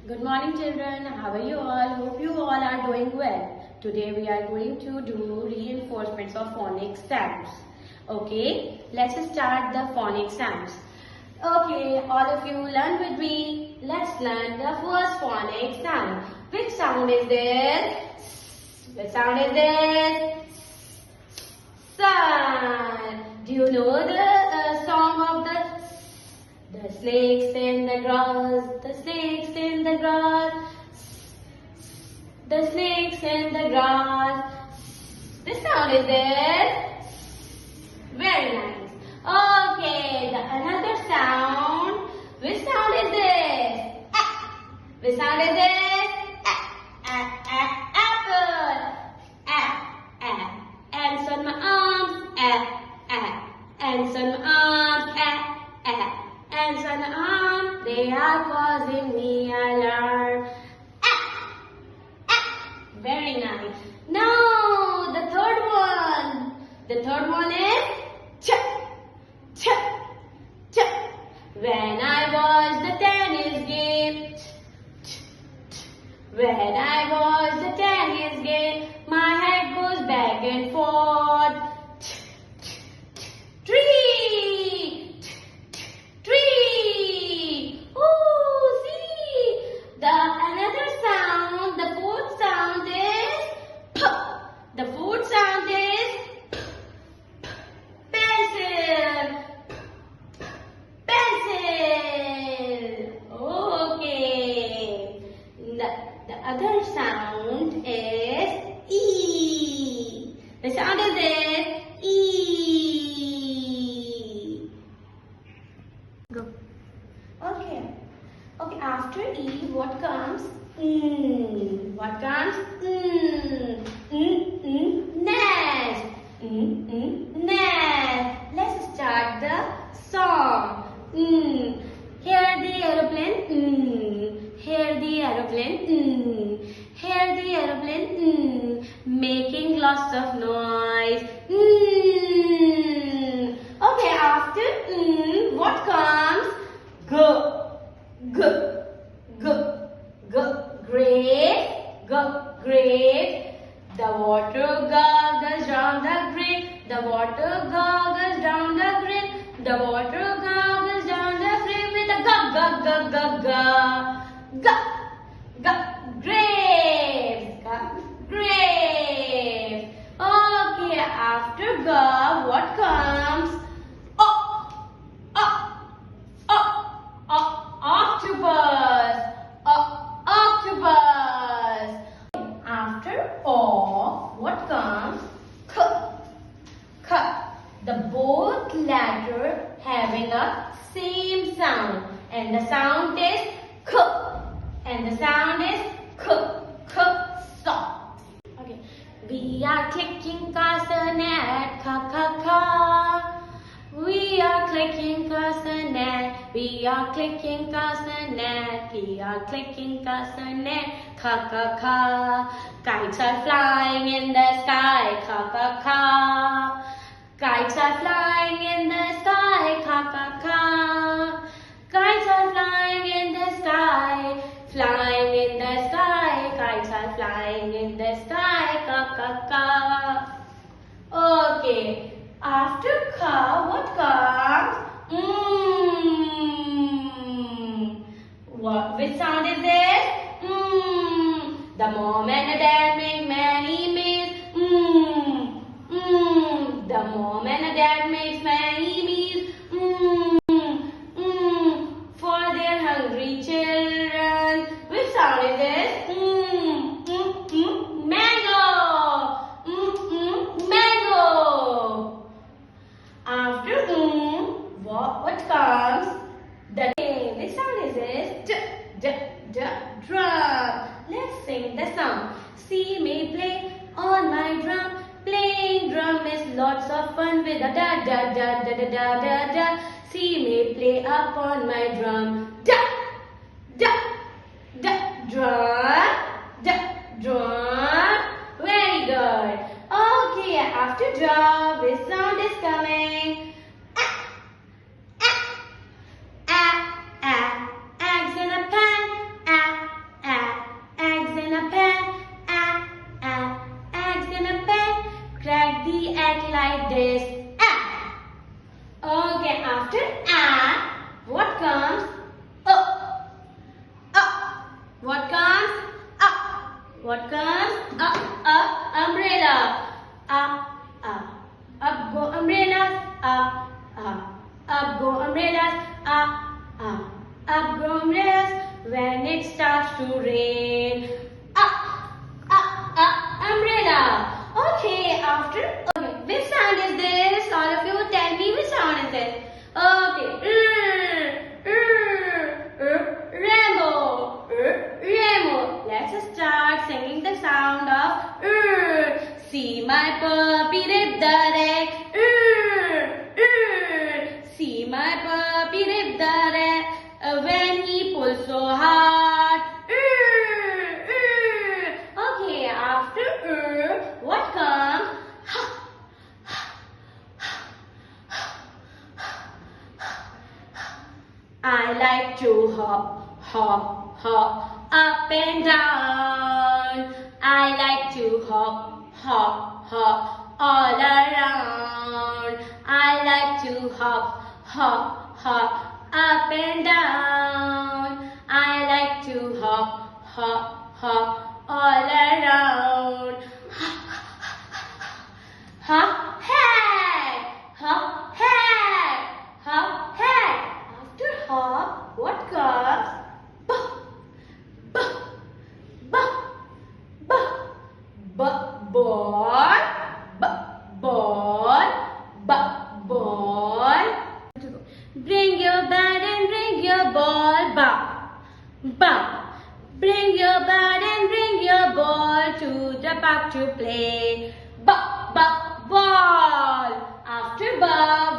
Good morning children, how are you all? Hope you all are doing well. Today we are going to do reinforcements of phonics sounds. Okay, let's start the phonics sounds. Okay, all of you learn with me. Let's learn the first phonics sound. Which sound is this? Which sound is this? Sun. Do you know the song of the snakes in the grass, the snakes in the grass, the snakes in the grass. This sound is there. Very nice. Okay, another sound. Which sound is this? Which sound is this? Apple. Ants on my arms. Ants on my arms. Ants on the arm, they are causing me alarm. Very nice. Now the third one. The third one is ch, ch, ch. When I watch the tennis game, when I watch the tennis game, my head goes back and forth. Tree. Tree. Oh, see. The another sound, the fourth sound is p. The fourth sound is p. Pencil. Pencil. Okay. The other sound is E. The sound is this. E. Go. Okay. Okay, after E, what comes? What comes? Nest. Nest. Let's start the song. Hear the aeroplane. Hear the aeroplane. Hear the aeroplane. Making lots of noise. Okay, after what comes? Go, go, go, go, grape, go, grape. The water gurgles down the grate. The water gurgles down the grate. The water gurgles down the grate with a go, go, go, go, go, go, go, grapes, go, grapes. Okay, after go, what comes? Octopus. Octopus. After O, what comes? K. K. The both letters having a same sound, and the sound is K. And the sound is K. K. Stop. Okay. We are clicking castanet. Ka ka ka. We are clicking castanet. We are clicking castanet. We are clicking castanet. Ka ka ka. Kites are flying in the sky. Ka ka ka. Kites are flying in the sky. Ka ka ka. Kites are flying in the sky. Flying in the sky. Kites are flying in the sky. Ka ka ka. Okay. After ka, what comes? Which sound is this? The mom and the dad make many meals. The mom and the dad makes many meals. For their hungry children. Which sound is this? Mango. Mango. After what comes? The name. Which sound is this? Drum. Let's sing the song. See me play on my drum. Playing drum is lots of fun with a da da da da da da da da. See me play upon my drum. Da da da. Drum. Da drum. Very good. Okay, after drum, which sound is coming? Eggs in a pan. this a. Okay, after a, what comes? What comes? What comes? Umbrella. Up go umbrellas. Up go umbrellas. Up go umbrellas. When it starts to rain. Umbrella. Okay, after. Okay, which sound is this? All of you tell me which sound is this. Okay. Rainbow. Rainbow. Let's start singing the sound of see my puppy rip the rag. See my puppy rip the rag when he pulls so hard. Okay, after what comes? I like to hop, hop, hop up and down. I like to hop, hop, hop all around. I like to hop, hop, hop up and down. I like to hop, hop, hop all around. Hop, head, hop, head, hop, head. After hop, what comes? Ball, ball. Bring your bat and bring your ball, bum. Bring your bat and bring your ball to the park to play, ball. After ball,